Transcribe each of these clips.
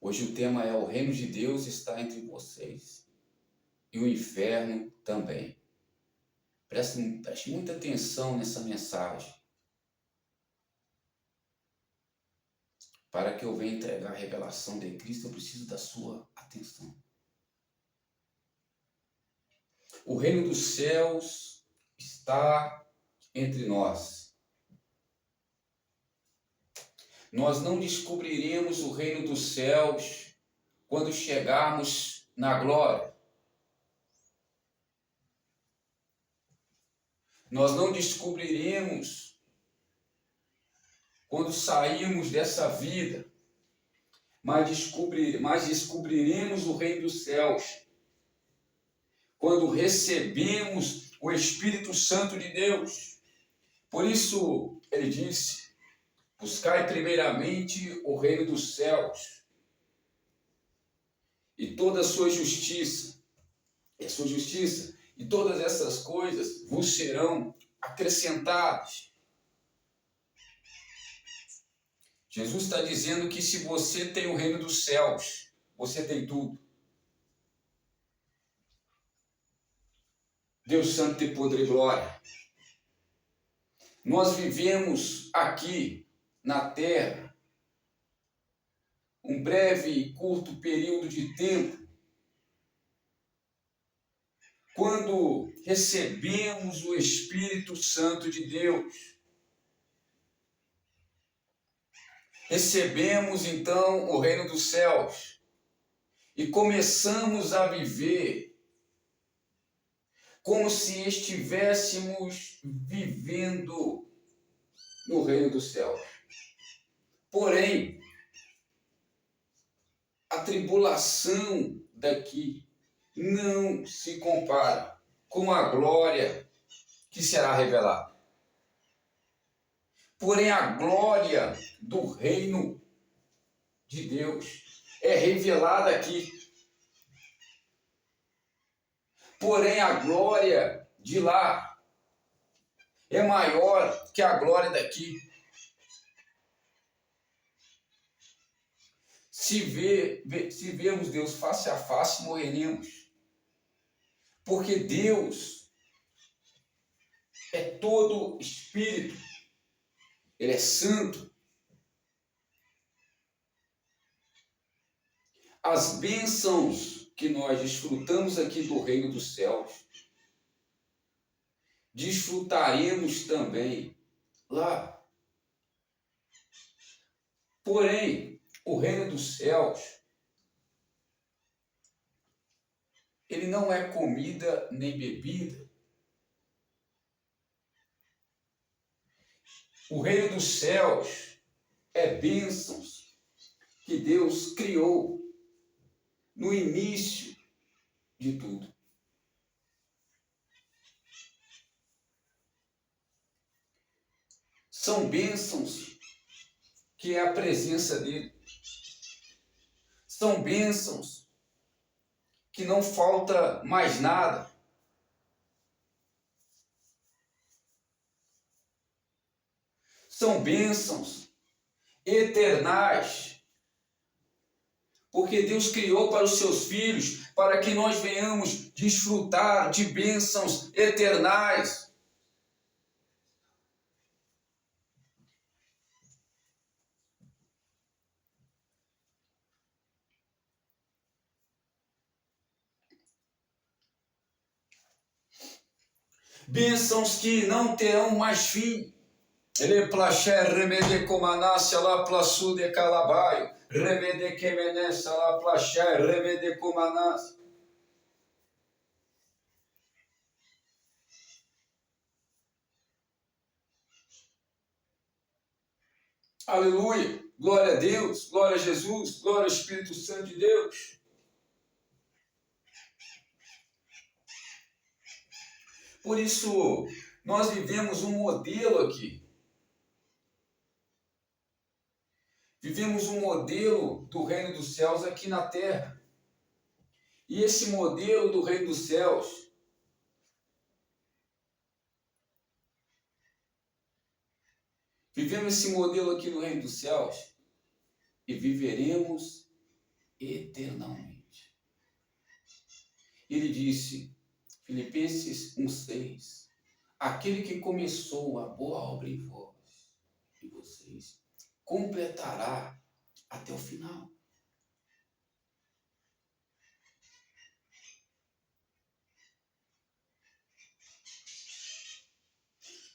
Hoje o tema é: o reino de Deus está entre vocês e o inferno também. Preste muita atenção nessa mensagem, para que eu venha entregar a revelação de Cristo. Eu preciso da sua atenção. O reino dos céus está entre nós. Nós não descobriremos o reino dos céus quando chegarmos na glória. Nós não descobriremos quando sairmos dessa vida, mas descobriremos o reino dos céus quando recebemos o Espírito Santo de Deus. Por isso ele disse: buscai primeiramente o reino dos céus e toda a sua justiça, e todas essas coisas vos serão acrescentadas. Jesus está dizendo que se você tem o reino dos céus, você tem tudo. Deus Santo e Poder e Glória. Nós vivemos aqui na terra um breve e curto período de tempo, quando recebemos o Espírito Santo de Deus. Recebemos então o reino dos céus e começamos a viver como se estivéssemos vivendo no reino dos céus. Porém, a tribulação daqui não se compara com a glória que será revelada. Porém, a glória do reino de Deus é revelada aqui. Porém, a glória de lá é maior que a glória daqui. Se vermos Deus face a face, morreremos. Porque Deus é todo espírito. Ele é santo. As bênçãos que nós desfrutamos aqui do reino dos céus, desfrutaremos também lá. Porém, o reino dos céus, ele não é comida nem bebida. O reino dos céus é bênçãos que Deus criou no início de tudo. São bênçãos que é a presença dele. São bênçãos que não falta mais nada. São bênçãos eternais, porque Deus criou para os seus filhos, para que nós venhamos desfrutar de bênçãos eternais. Bênçãos que não terão mais fim. Replacher remede comanassia la plasude calabaio, remede quemenessa la placher remede comanassia. Aleluia, glória a Deus, glória a Jesus, glória ao Espírito Santo de Deus. Por isso, nós vivemos um modelo aqui. Vivemos um modelo do reino dos céus aqui na terra. E esse modelo do reino dos céus vivemos esse modelo aqui no reino dos céus e viveremos eternalmente. Ele disse, Filipenses 1,6, aquele que começou a boa obra em vós e vocês, completará até o final.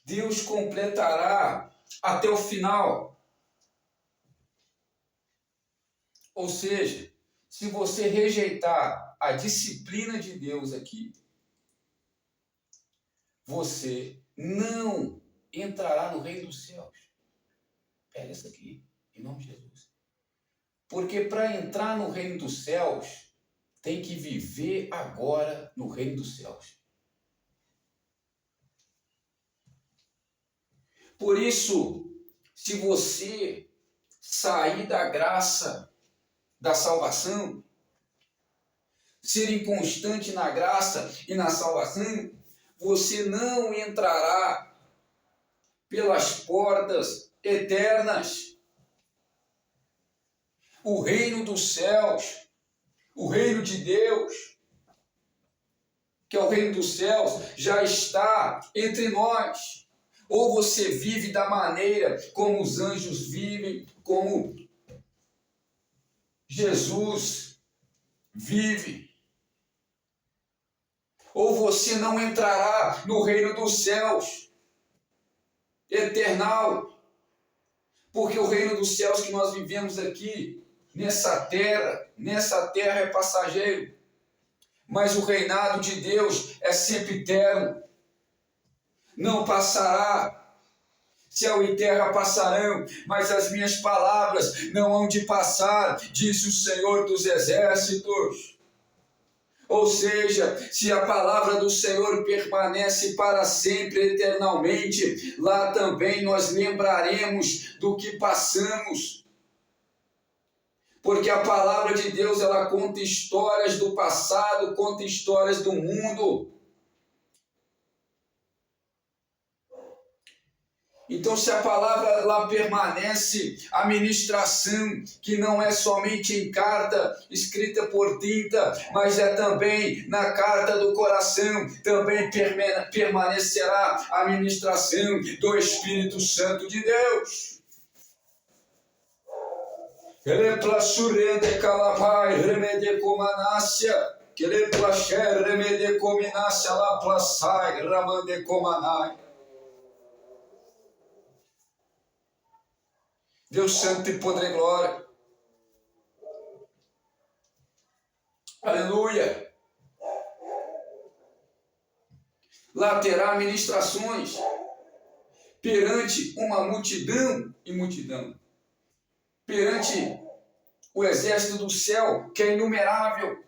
Deus completará até o final. Ou seja, se você rejeitar a disciplina de Deus aqui, você não entrará no reino dos céus. Pega isso aqui, em nome de Jesus. Porque para entrar no reino dos céus, tem que viver agora no reino dos céus. Por isso, se você sair da graça da salvação, ser inconstante na graça e na salvação, você não entrará pelas portas eternas. O reino dos céus, o reino de Deus, que é o reino dos céus, já está entre nós. Ou você vive da maneira como os anjos vivem, como Jesus vive. Ou você não entrará no reino dos céus eternal. Porque o reino dos céus que nós vivemos aqui, nessa terra é passageiro. Mas o reinado de Deus é sempre eterno. Não passará. Céu e terra passarão, mas as minhas palavras não hão de passar, disse o Senhor dos Exércitos. Ou seja, se a palavra do Senhor permanece para sempre, eternalmente, lá também nós lembraremos do que passamos. Porque a palavra de Deus, ela conta histórias do passado, conta histórias do mundo. Então, se a palavra lá permanece, a ministração, que não é somente em carta, escrita por tinta, mas é também na carta do coração, também permanecerá a ministração do Espírito Santo de Deus. Ele plasurende calabai remede comanácia, que ele placher remede cominácia lá plasai ramande comanai. Deus Santo e poder e glória. Aleluia. Lá terá ministrações perante uma multidão e multidão. Perante o exército do céu, que é inumerável.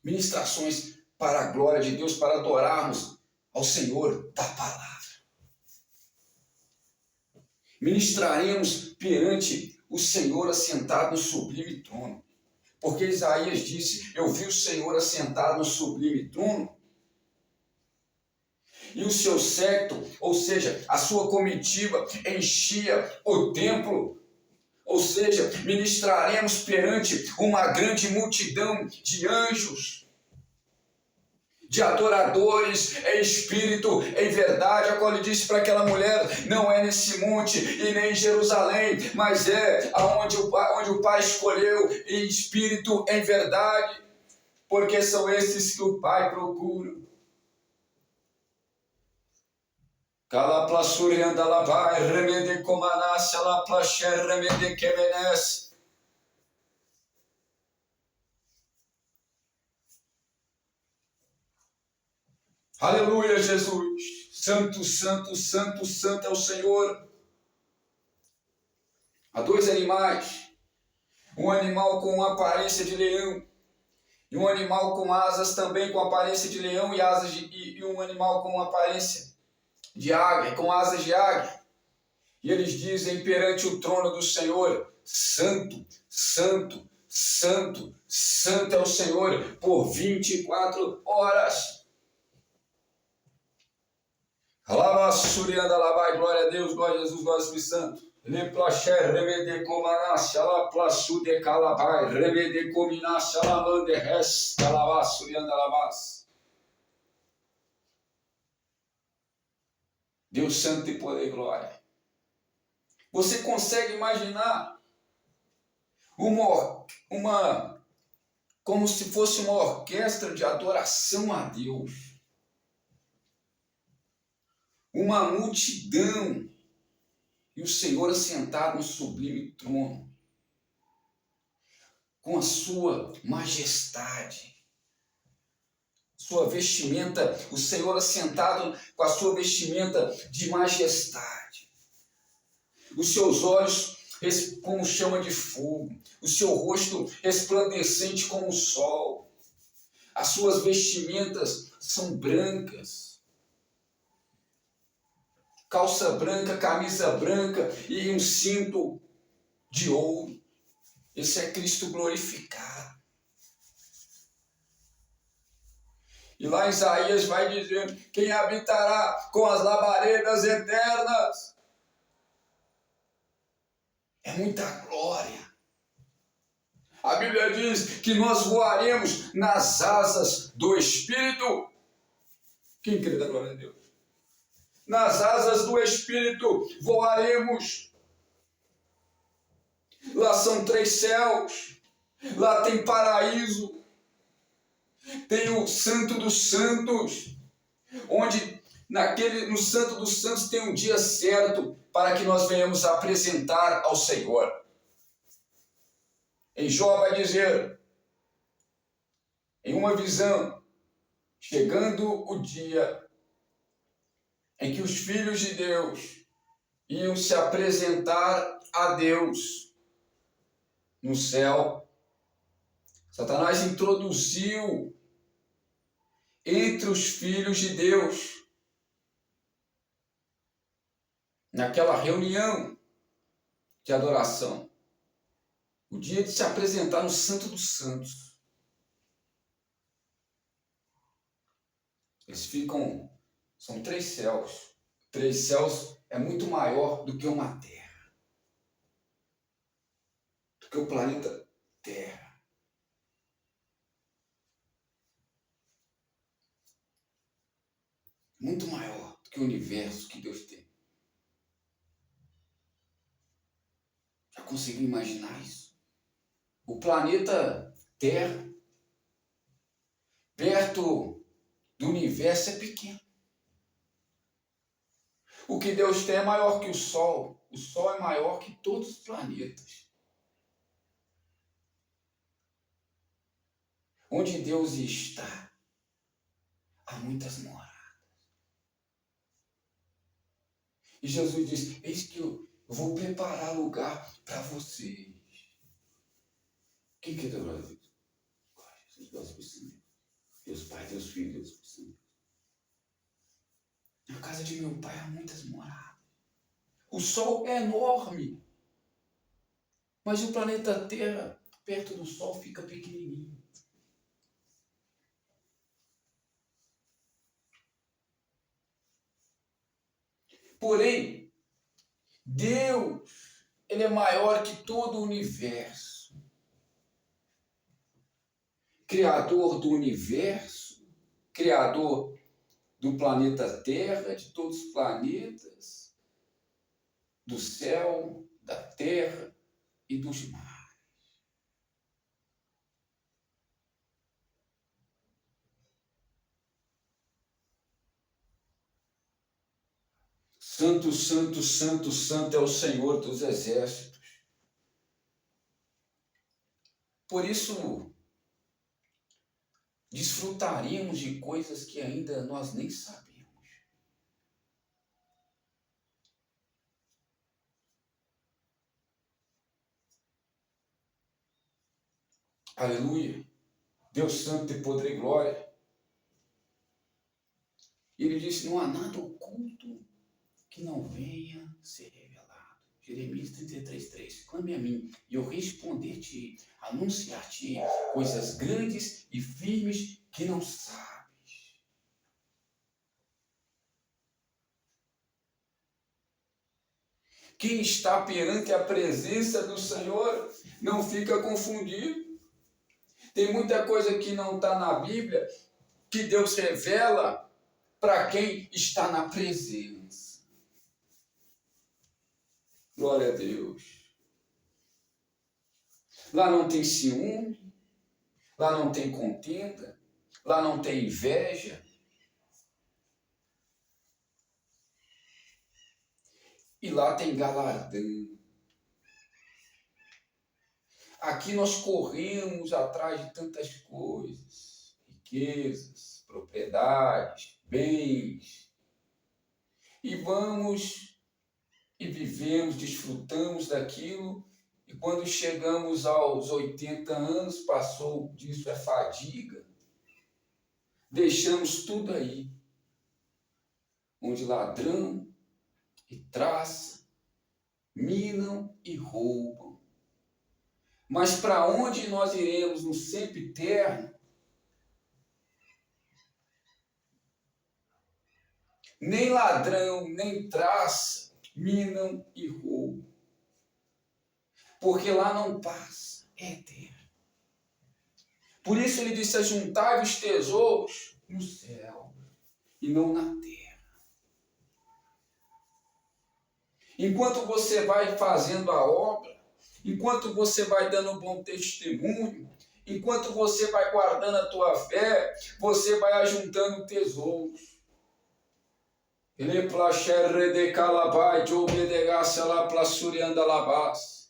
Ministrações para a glória de Deus, para adorarmos ao Senhor da palavra. Ministraremos perante o Senhor assentado no sublime trono. Porque Isaías disse, eu vi o Senhor assentado no sublime trono. E o seu séquito, ou seja, a sua comitiva, enchia o templo. Ou seja, ministraremos perante uma grande multidão de anjos, de adoradores em espírito, em verdade, a qual ele disse para aquela mulher, não é nesse monte e nem em Jerusalém, mas é onde o Pai escolheu, em espírito, em verdade, porque são esses que o Pai procura. Calaplassurianda labai, remede comanácia, laplacher, remede quemenece. Aleluia, Jesus. Santo, santo, santo, santo é o Senhor. Há dois animais. Um animal com aparência de leão. E um animal com asas também com aparência de leão e um animal com aparência de águia, com asas de águia. E eles dizem perante o trono do Senhor, Santo, Santo, Santo, Santo é o Senhor, por 24 horas. Glória a Deus, glória a Jesus, glória ao Espírito Santo. Leplaché, remede comanasha, la plaçu de calabai, remede cominasha, la mande res, calavaço, liandalabás. Deus santo e poder e glória. Você consegue imaginar como se fosse uma orquestra de adoração a Deus? Uma multidão e o Senhor assentado no sublime trono, com a sua majestade, sua vestimenta, o Senhor assentado com a sua vestimenta de majestade. Os seus olhos como chama de fogo, o seu rosto resplandecente como o sol. As suas vestimentas são brancas. Calça branca, camisa branca e um cinto de ouro. Esse é Cristo glorificado. E lá Isaías vai dizer: quem habitará com as labaredas eternas? É muita glória. A Bíblia diz que nós voaremos nas asas do Espírito. Quem crê da glória de Deus? Nas asas do Espírito voaremos. Lá são 3 céus. Lá tem paraíso. Tem o Santo dos Santos, onde no Santo dos Santos tem um dia certo para que nós venhamos apresentar ao Senhor. Em Jó vai dizer, em uma visão, chegando o dia em que os filhos de Deus iam se apresentar a Deus no céu, Satanás introduziu entre os filhos de Deus, naquela reunião de adoração, o dia de se apresentar no Santo dos Santos. Eles são 3 céus. 3 céus é muito maior do que uma terra, do que o planeta Terra. Muito maior do que o universo que Deus tem. Já conseguiu imaginar isso? O planeta Terra, perto do universo, é pequeno. O que Deus tem é maior que o Sol. O Sol é maior que todos os planetas. Onde Deus está, há muitas moradas. E Jesus diz: eis que eu vou preparar lugar para vocês. Quem quer dar glória a Deus? Glória a Jesus, Deus por Senhor. Deus Pai, Deus Filho, Deus por Senhor. Na casa de meu Pai há muitas moradas. O Sol é enorme. Mas o planeta Terra, perto do Sol, fica pequenininho. Porém, Deus, Ele é maior que todo o universo. Criador do universo, Criador do planeta Terra, de todos os planetas, do céu, da terra e dos mares. Santo, santo, santo, santo é o Senhor dos exércitos. Por isso, desfrutaríamos de coisas que ainda nós nem sabemos. Aleluia. Deus santo e poder e glória. Ele disse: não há nada oculto que não venha ser revelado. Jeremias 33:3. Clame a mim e eu responder-te, anunciar-te coisas grandes e firmes que não sabes. Quem está perante a presença do Senhor não fica confundido. Tem muita coisa que não está na Bíblia que Deus revela para quem está na presença. Glória a Deus. Lá não tem ciúme, lá não tem contenda, lá não tem inveja. E lá tem galardão. Aqui nós corremos atrás de tantas coisas, riquezas, propriedades, bens. E vamos e vivemos, desfrutamos daquilo. E quando chegamos aos 80 anos, passou disso é fadiga. Deixamos tudo aí. Onde ladrão e traça, minam e roubam. Mas para onde nós iremos no sempiterno? Nem ladrão, nem traça, minam e roubam. Porque lá não passa, é eterno. Por isso ele disse: ajuntai os tesouros no céu e não na terra. Enquanto você vai fazendo a obra, enquanto você vai dando bom testemunho, enquanto você vai guardando a tua fé, você vai ajuntando tesouros. Ele placher de calabai, de obedegaça lá plasurianda labás.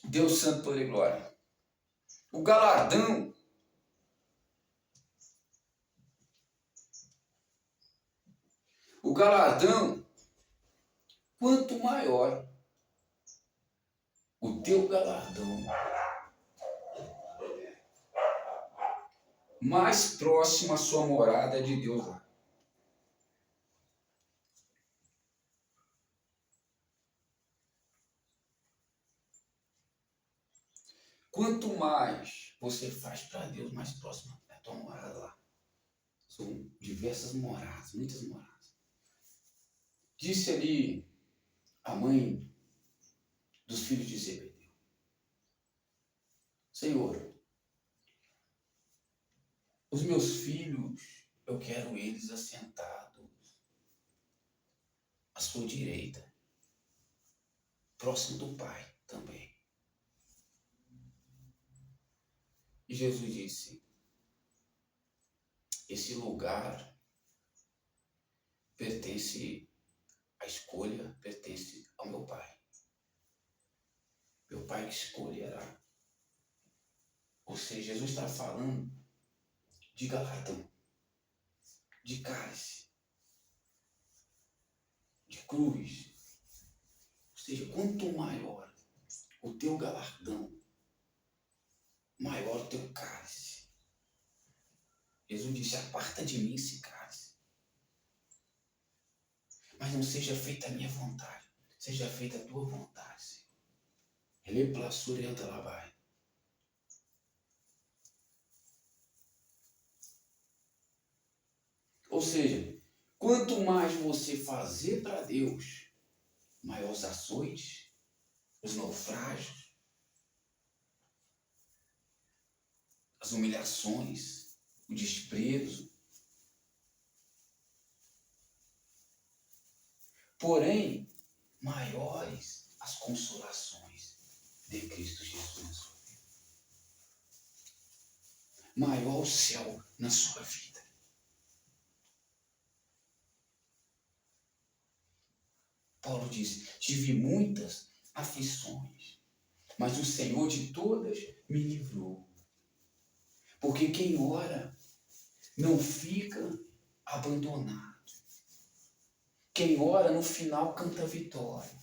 Deus santo por e glória. O galardão quanto maior o teu galardão, mais próxima a sua morada de Deus lá. Quanto mais você faz para Deus, mais próxima é a tua morada lá. São diversas moradas, muitas moradas. Disse ali a mãe dos filhos de Zebedeu: Senhor, os meus filhos, eu quero eles assentados à sua direita, próximo do Pai também. E Jesus disse: esse lugar pertence, a escolha pertence ao meu Pai. Meu Pai que escolherá. Ou seja, Jesus está falando de galardão, de cálice, de cruz. Ou seja, quanto maior o teu galardão, maior o teu cálice. Jesus disse: aparta de mim esse cálice. Mas não seja feita a minha vontade, seja feita a tua vontade, Senhor. Ele plaçurienta lá vai. Ou seja, quanto mais você fazer para Deus, maior os açoites, os naufrágios, as humilhações, o desprezo. Porém, maiores as consolações de Cristo Jesus na sua vida. Maior o céu na sua vida. Paulo diz: tive muitas aflições, mas o Senhor de todas me livrou. Porque quem ora não fica abandonado. Quem ora no final canta vitória.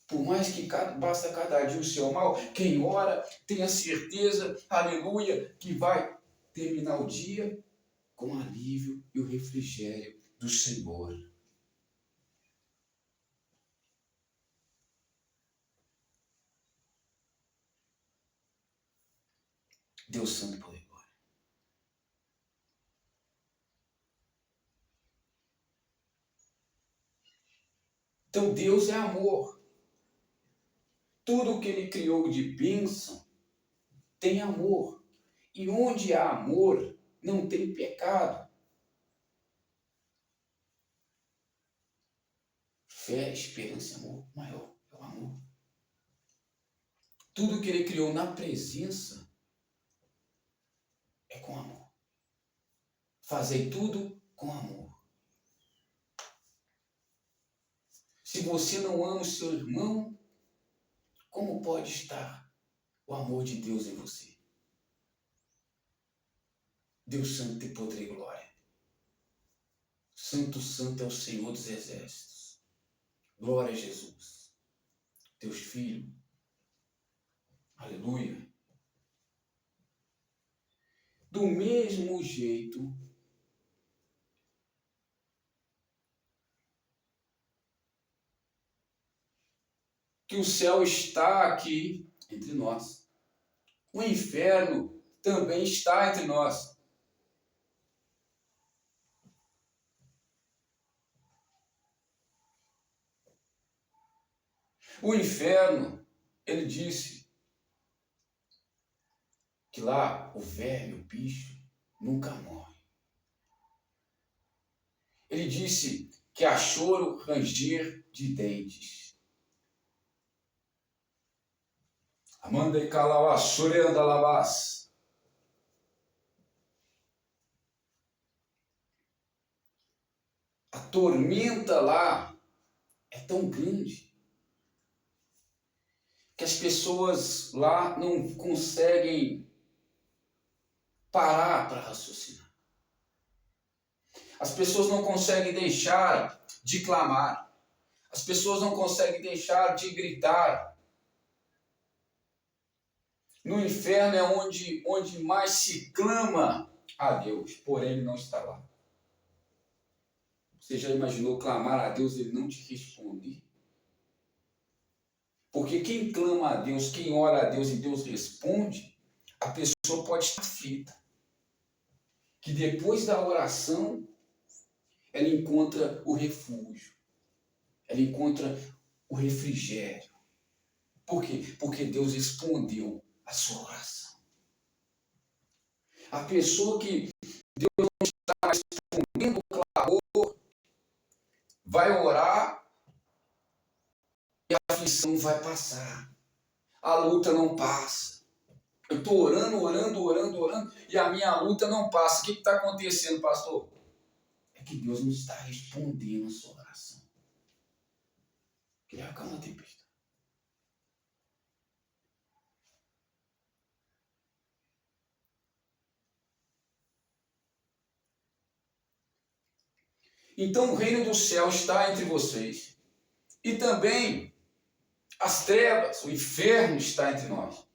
Por mais que basta cada dia o seu mal, quem ora tem a certeza, aleluia, que vai terminar o dia com o alívio e o refrigério do Senhor. Deus Santo e Poder. Então Deus é amor. Tudo que Ele criou de bênção tem amor. E onde há amor, não tem pecado. Fé, esperança e amor. O maior é o amor. Tudo que Ele criou na presença é com amor. Fazei tudo com amor. Se você não ama o seu irmão, como pode estar o amor de Deus em você? Deus Santo tem poder e glória. Santo, Santo é o Senhor dos Exércitos. Glória a Jesus. Deus Filho. Aleluia. Do mesmo jeito, que o céu está aqui entre nós, o inferno também está entre nós. O inferno, ele disse que lá o verme, o bicho, nunca morre. Ele disse que há choro, ranger de dentes. Amanda e Calauá, Surenda Labás. A tormenta lá é tão grande que as pessoas lá não conseguem parar para raciocinar. As pessoas não conseguem deixar de clamar. As pessoas não conseguem deixar de gritar. No inferno é onde mais se clama a Deus, porém Ele não está lá. Você já imaginou clamar a Deus e Ele não te responder? Porque quem clama a Deus, quem ora a Deus e Deus responde, a pessoa pode estar aflita. Que depois da oração, ela encontra o refúgio. Ela encontra o refrigério. Por quê? Porque Deus respondeu a sua oração. A pessoa que Deus não está respondendo o clamor, vai orar e a aflição vai passar. A luta não passa. Eu estou orando, e a minha luta não passa. O que está acontecendo, pastor? É que Deus não está respondendo a sua oração. Que acalma a tempestade. Então o reino do céu está entre vocês. E também as trevas, o inferno está entre nós.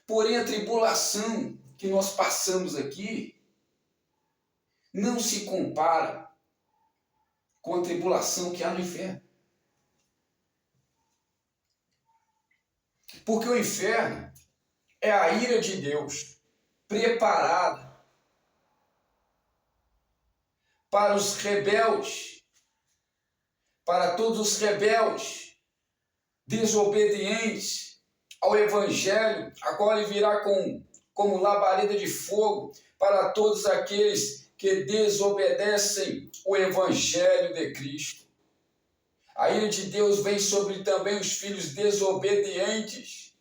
Porém, a tribulação que nós passamos aqui não se compara com a tribulação que há no inferno. Porque o inferno é a ira de Deus preparada para os rebeldes, para todos os rebeldes, desobedientes ao Evangelho. Agora ele virá como labareda de fogo para todos aqueles que desobedecem o Evangelho de Cristo. A ira de Deus vem sobre também os filhos desobedientes.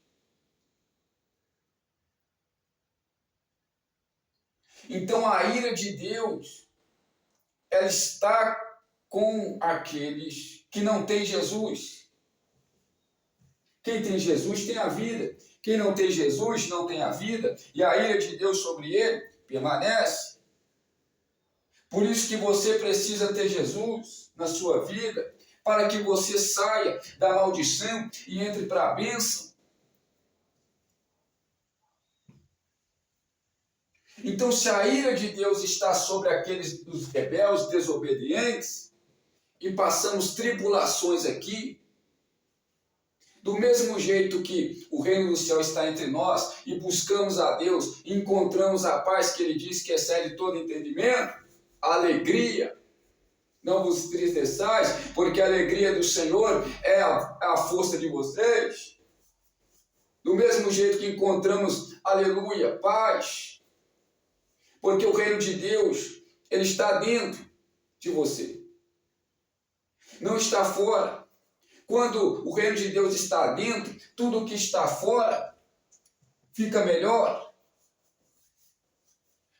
Então a ira de Deus, ela está com aqueles que não têm Jesus. Quem tem Jesus tem a vida. Quem não tem Jesus não tem a vida. E a ira de Deus sobre ele permanece. Por isso que você precisa ter Jesus na sua vida, para que você saia da maldição e entre para a bênção. Então, se a ira de Deus está sobre aqueles dos rebeldes, desobedientes, e passamos tribulações aqui, Do mesmo jeito que o reino do céu está entre nós e buscamos a Deus, e encontramos a paz que Ele diz que excede todo entendimento, a alegria, não vos entristeçais, porque a alegria do Senhor é a força de vocês. Do mesmo jeito que encontramos, aleluia, paz, porque o reino de Deus, ele está dentro de você, não está fora. Quando o reino de Deus está dentro, tudo que está fora fica melhor,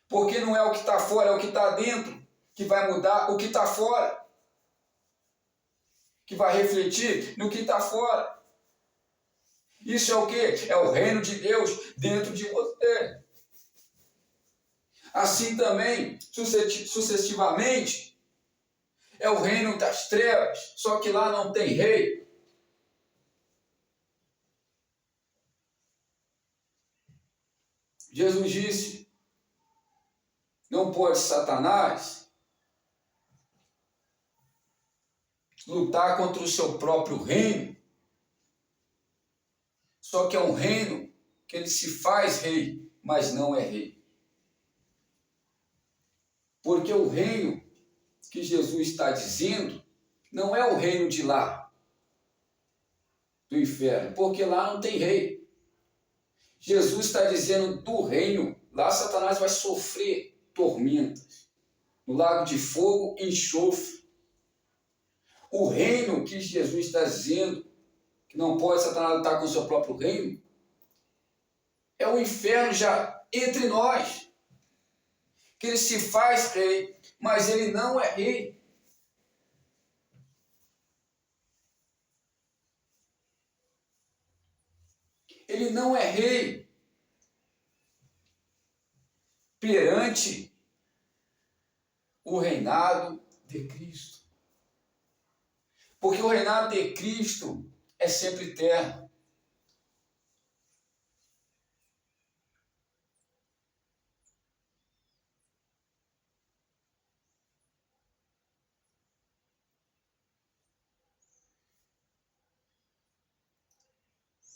porque não é o que está fora, é o que está dentro que vai mudar o que está fora, que vai refletir no que está fora. Isso é o quê? É o reino de Deus dentro de você. Assim também, sucessivamente, é o reino das trevas, só que lá não tem rei. Jesus disse, não pode Satanás lutar contra o seu próprio reino, só que é um reino que ele se faz rei, mas não é rei. Porque o reino que Jesus está dizendo não é o reino de lá, do inferno, porque lá não tem rei. Jesus está dizendo do reino, lá Satanás vai sofrer tormentas, no lago de fogo, enxofre. O reino que Jesus está dizendo, que não pode Satanás lutar com o seu próprio reino, é o inferno já entre nós, que ele se faz rei, mas ele não é rei. Ele não é rei perante o reinado de Cristo. Porque o reinado de Cristo é sempre eterno.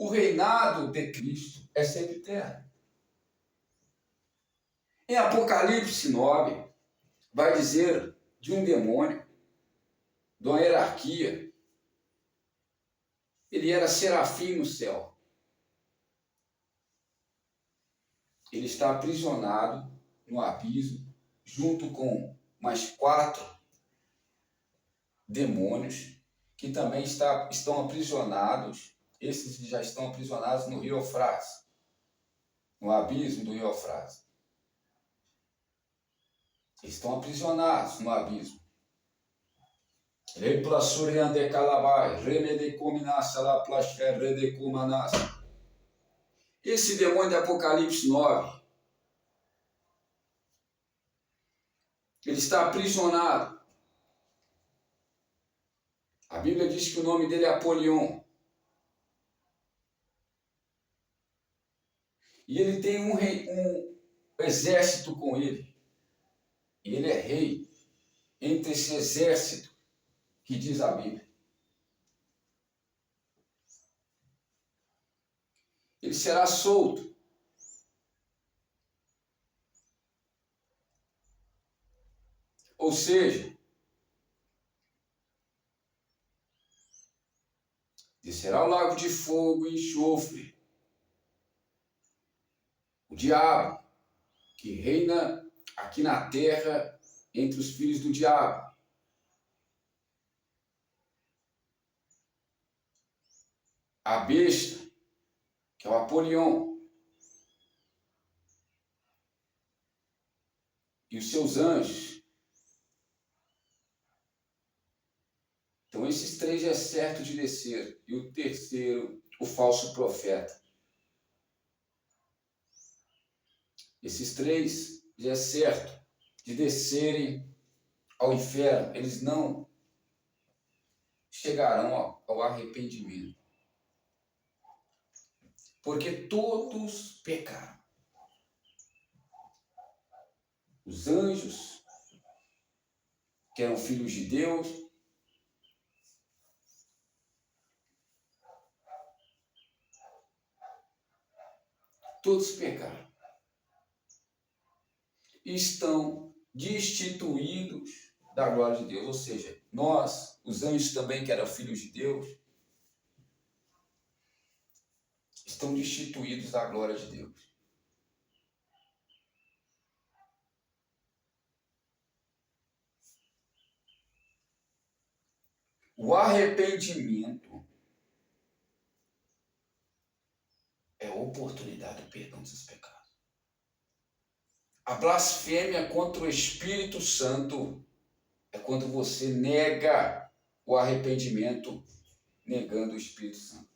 O reinado de Cristo é sempre eterno. Em Apocalipse 9, vai dizer de um demônio, de uma hierarquia. Ele era serafim no céu. Ele está aprisionado no abismo, junto com mais 4 demônios, que também estão aprisionados. Esses já estão aprisionados no rio Eufrates, no abismo do rio Eufrates. Estão aprisionados no abismo. Esse demônio de Apocalipse 9, ele está aprisionado. A Bíblia diz que o nome dele é Apolion. E ele tem um exército com ele. E ele é rei entre esse exército que diz a Bíblia. Ele será solto. Ou seja, descerá o lago de fogo e enxofre. O diabo, que reina aqui na terra entre os filhos do diabo. A besta, que é o Apolion. E os seus anjos. Então esses 3 é certo de descer. E o terceiro, o falso profeta. Esses 3 já é certo de descerem ao inferno. Eles não chegarão ao arrependimento. Porque todos pecaram. Os anjos, que eram filhos de Deus, Todos pecaram. E estão destituídos da glória de Deus. Ou seja, nós, os anjos também, que eram filhos de Deus, estão destituídos da glória de Deus. O arrependimento é a oportunidade do perdão dos seus pecados. A blasfêmia contra o Espírito Santo é quando você nega o arrependimento, negando o Espírito Santo.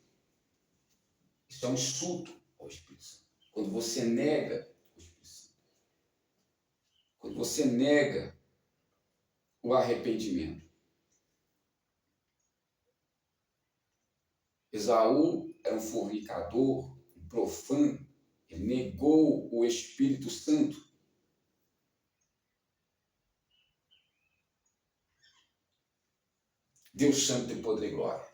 Isso é um insulto ao Espírito Santo. Quando você nega o Espírito Santo. Quando você nega o arrependimento. Esaú era um fornicador, um profano. Ele negou o Espírito Santo. Deus Santo tem poder e glória.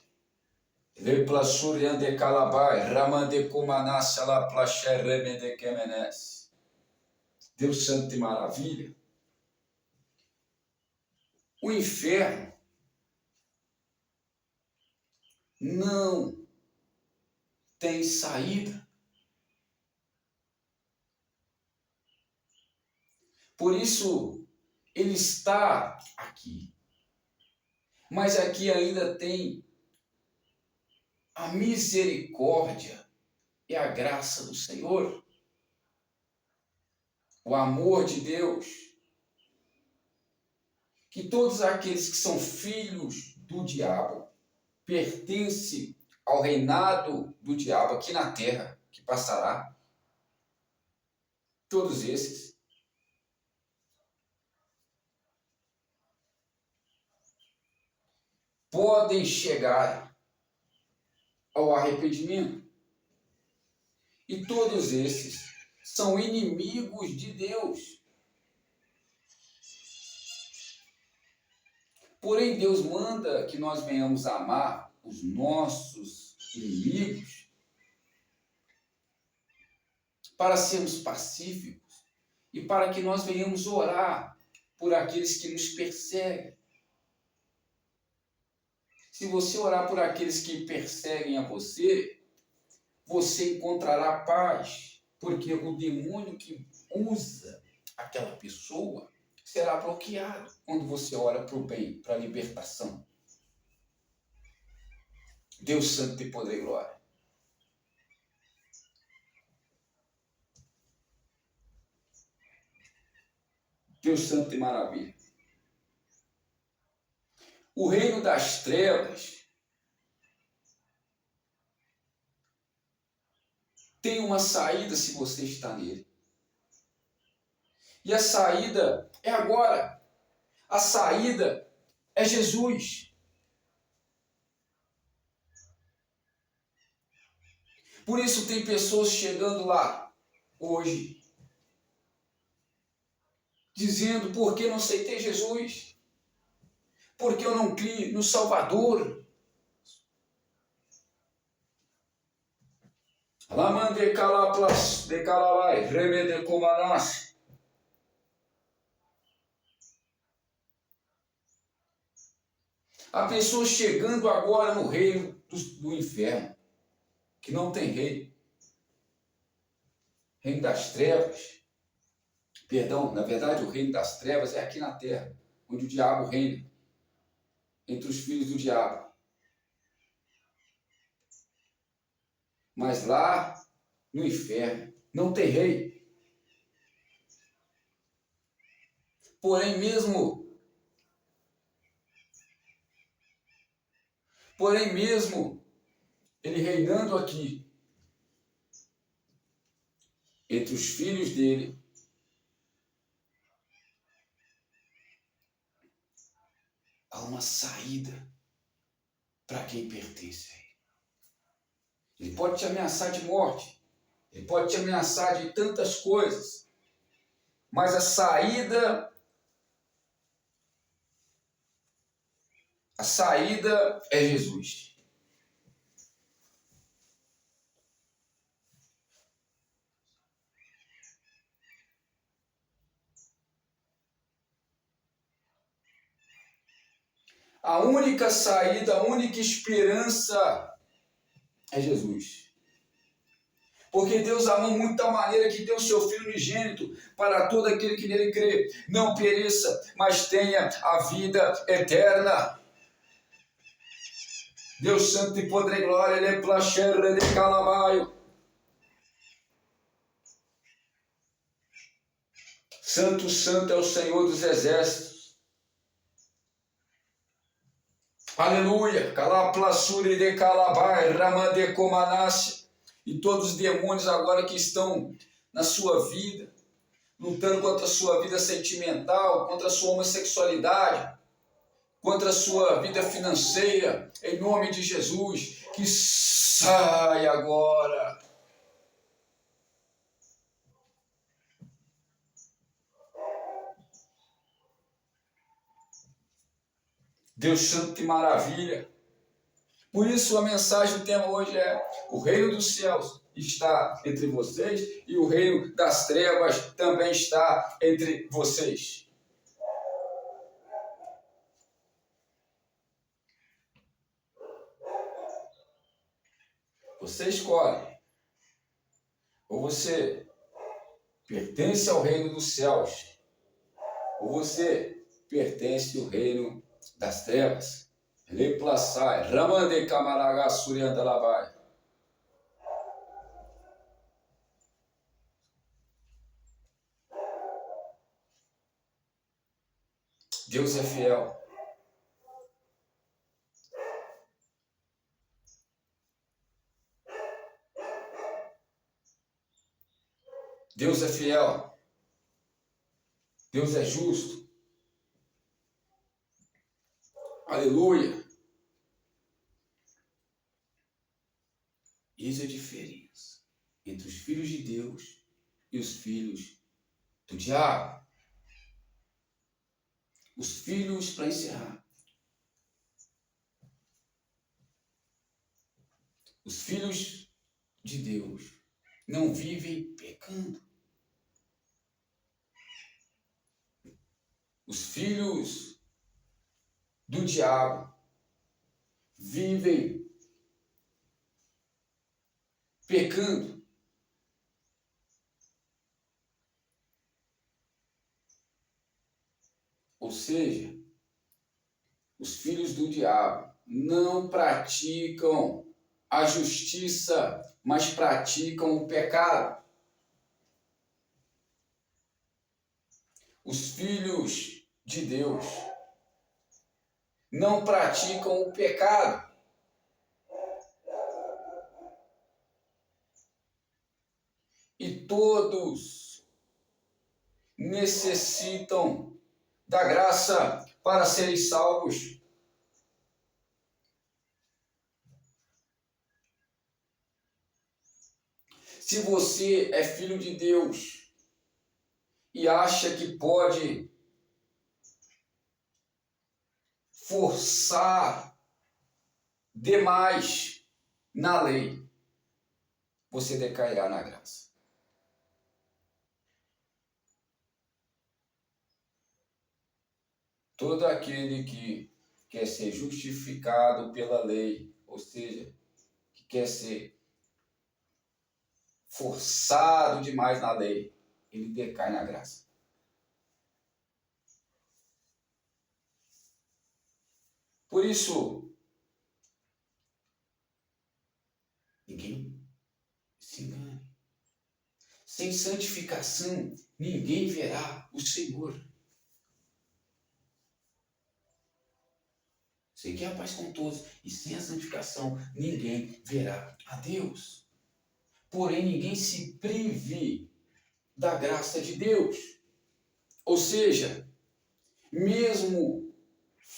Leplachurian de calabai, ramande comanassa la plachereme de quemenes. Deus Santo tem maravilha. O inferno não tem saída. Por isso, ele está aqui. Mas aqui ainda tem a misericórdia e a graça do Senhor. O amor de Deus. Que todos aqueles que são filhos do diabo pertencem ao reinado do diabo aqui na terra, que passará. Todos esses podem chegar ao arrependimento. E todos esses são inimigos de Deus. Porém, Deus manda que nós venhamos amar os nossos inimigos para sermos pacíficos e para que nós venhamos orar por aqueles que nos perseguem. Se você orar por aqueles que perseguem a você, você encontrará paz, porque o demônio que usa aquela pessoa será bloqueado quando você ora para o bem, para a libertação. Deus Santo tem poder e glória. Deus Santo tem maravilha. O reino das trevas tem uma saída se você está nele. E a saída é agora. A saída é Jesus. Por isso tem pessoas chegando lá hoje, dizendo: por que não aceitei Jesus? Porque eu não criei no Salvador. Lamande calaplas de calalai, remede comanas. Há pessoas chegando agora no reino do inferno, que não tem rei. Reino das trevas. Perdão, na verdade o reino das trevas é aqui na terra, onde o diabo reina, entre os filhos do diabo. Mas lá no inferno não tem rei. Porém mesmo ele reinando aqui, entre os filhos dele, há uma saída para quem pertence a ele. Ele pode te ameaçar de morte, ele pode te ameaçar de tantas coisas, mas a saída é Jesus. A única saída, a única esperança é Jesus. Porque Deus amou muito da maneira que deu o seu Filho unigênito para todo aquele que nele crê. Não pereça, mas tenha a vida eterna. Deus Santo e Poder e Glória, Ele é placherre de calabaio. Santo, Santo é o Senhor dos Exércitos. Aleluia. Calaplassuri de calabai, ramande comanassi. E todos os demônios agora que estão na sua vida, lutando contra a sua vida sentimental, contra a sua homossexualidade, contra a sua vida financeira, em nome de Jesus, que sai agora. Deus Santo e maravilha. Por isso a mensagem, o tema hoje é: o reino dos céus está entre vocês e o reino das trevas também está entre vocês. Você escolhe. Ou você pertence ao reino dos céus, ou você pertence ao reino das trevas. Replaçai, Ramande Camaraga Surianda Labai. Deus é fiel. Deus é fiel. Deus é justo. Aleluia. Eis a diferença entre os filhos de Deus e os filhos do diabo. Os filhos, para encerrar, os filhos de Deus não vivem pecando. Os filhos do diabo vivem pecando. Ou seja, os filhos do diabo não praticam a justiça, mas praticam o pecado. Os filhos de Deus não praticam o pecado. E todos necessitam da graça para serem salvos. Se você é filho de Deus e acha que pode forçar demais na lei, você decairá na graça. Todo aquele que quer ser justificado pela lei, ou seja, que quer ser forçado demais na lei, ele decai na graça. Por isso, ninguém se engane. Sem santificação, ninguém verá o Senhor. Você quer a paz com todos, e sem a santificação, ninguém verá a Deus. Porém, ninguém se prive da graça de Deus. Ou seja, mesmo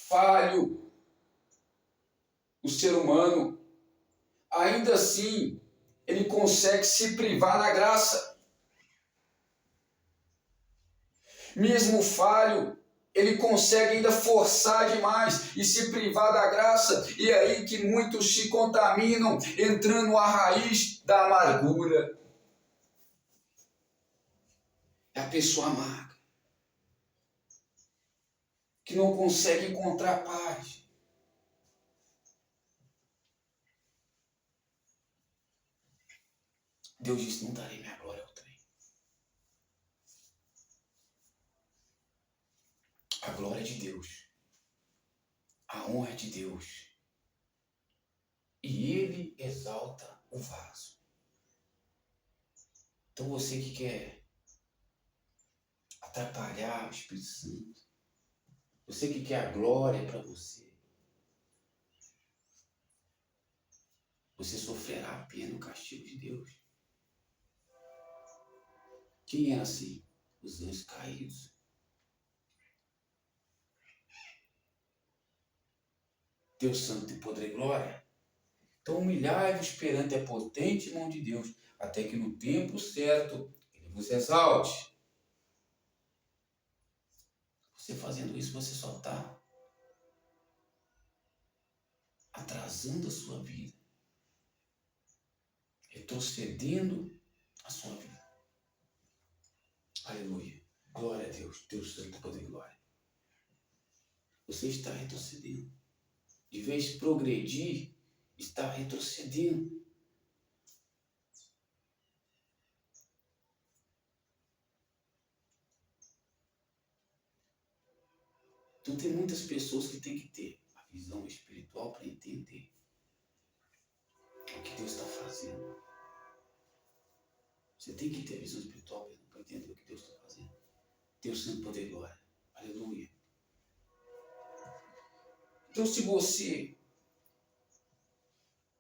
falho o ser humano, ainda assim, ele consegue se privar da graça. Mesmo falho, ele consegue ainda forçar demais e se privar da graça. E é aí que muitos se contaminam, entrando à raiz da amargura. É a pessoa amarga, que não consegue encontrar paz. Deus disse, não darei minha glória ao trem. A glória é de Deus. A honra é de Deus. E Ele exalta o vaso. Então você que quer atrapalhar o Espírito Santo, você que quer a glória para você, você sofrerá a pena, o castigo de Deus. Quem é assim? Os anjos caídos. Deus santo de poder e glória. Então humilhai-vos perante a potente mão de Deus, até que no tempo certo Ele vos exalte. Você fazendo isso, você só está atrasando a sua vida, retrocedendo a sua vida. Aleluia. Glória a Deus, Deus santo de poder e glória. Você está retrocedendo. De vez de progredir, está retrocedendo. Então tem muitas pessoas que têm que ter a visão espiritual para entender o que Deus está fazendo. Você tem que ter a visão espiritual para entender o que Deus está fazendo. Deus santo poder e glória. Aleluia. Então se você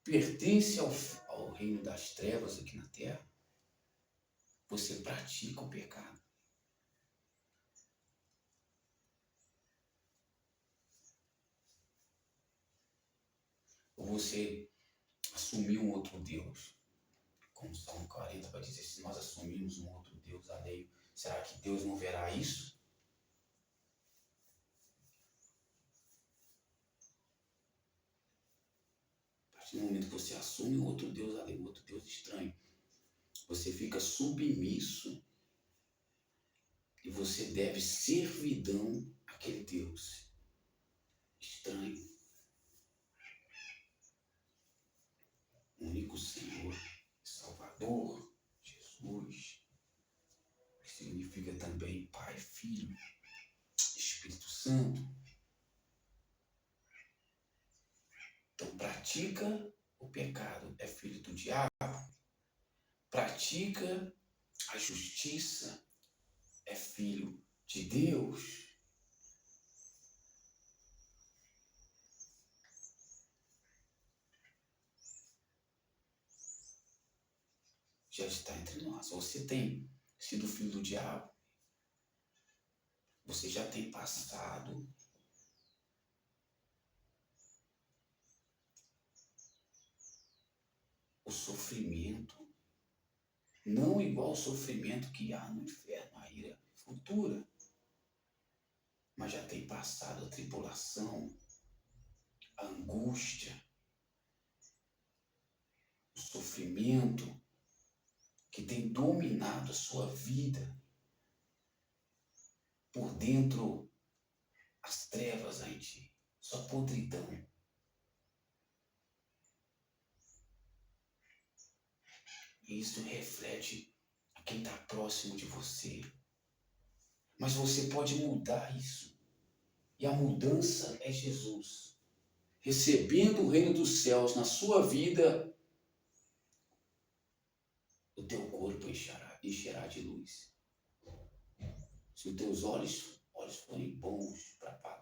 pertence ao reino das trevas aqui na terra, você pratica o pecado. Ou você assumiu um outro Deus. Como o Salmo 40 vai dizer, se nós assumirmos um outro Deus alheio, será que Deus não verá isso? A partir do momento que você assume um outro Deus alheio, um outro Deus estranho, você fica submisso e você deve servidão àquele Deus estranho. O único Senhor, Salvador, Jesus, que significa também Pai, Filho, Espírito Santo. Então pratica o pecado, é filho do diabo. Pratica a justiça, é filho de Deus. Já está entre nós. Você tem sido filho do diabo. Você já tem passado o sofrimento, não igual ao sofrimento que há no inferno, a ira futura, mas já tem passado a tribulação, a angústia, o sofrimento que tem dominado a sua vida. Por dentro, as trevas em ti, sua podridão. E isso reflete a quem está próximo de você. Mas você pode mudar isso. E a mudança é Jesus. Recebendo o reino dos céus na sua vida, o teu corpo encherá de luz. Se os teus olhos forem bons para pagar